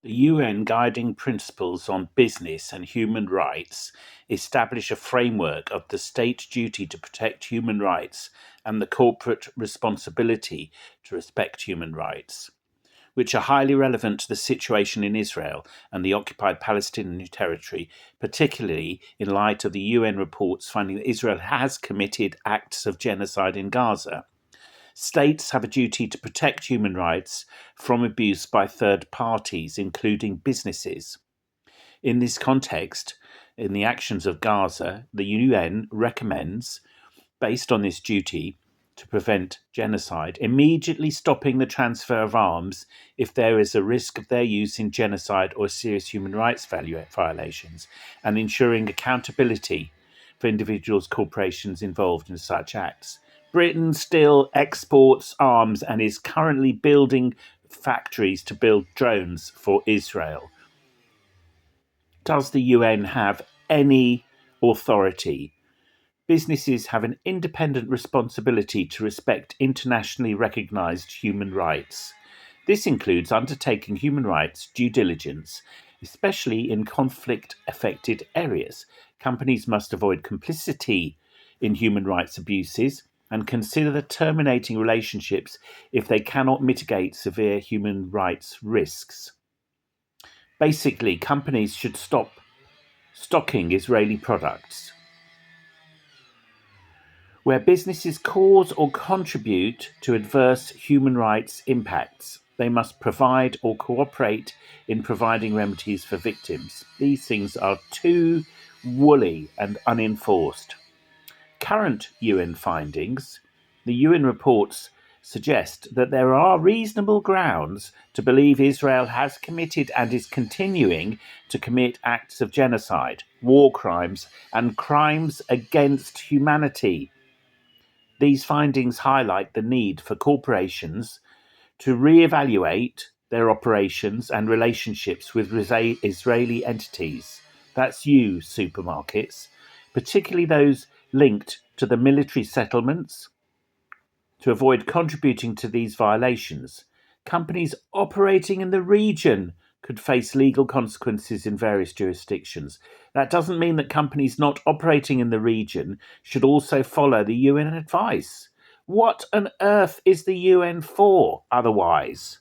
The UN Guiding Principles on Business and Human Rights establish a framework of the state duty to protect human rights and the corporate responsibility to respect human rights, which are highly relevant to the situation in Israel and the occupied Palestinian territory, particularly in light of the UN reports finding that Israel has committed acts of genocide in Gaza. States have a duty to protect human rights from abuse by third parties, including businesses. In this context, in the actions of Gaza, the UN recommends, based on this duty to prevent genocide, immediately stopping the transfer of arms if there is a risk of their use in genocide or serious human rights violations, and ensuring accountability for individuals, corporations involved in such acts. Britain still exports arms and is currently building factories to build drones for Israel. Does the UN have any authority? Businesses have an independent responsibility to respect internationally recognized human rights. This includes undertaking human rights due diligence, especially in conflict affected areas. Companies must avoid complicity in human rights abuses and consider terminating relationships if they cannot mitigate severe human rights risks. Basically, companies should stop stocking Israeli products. Where businesses cause or contribute to adverse human rights impacts, they must provide or cooperate in providing remedies for victims. These things are too woolly and unenforced. Current UN findings, the UN reports suggest that there are reasonable grounds to believe Israel has committed and is continuing to commit acts of genocide, war crimes, and crimes against humanity. These findings highlight the need for corporations to re-evaluate their operations and relationships with Israeli entities. That's you, supermarkets, particularly those linked to the military settlements, to avoid contributing to these violations. Companies operating in the region could face legal consequences in various jurisdictions. That doesn't mean that companies not operating in the region should also follow the UN advice. What on earth is the UN for otherwise?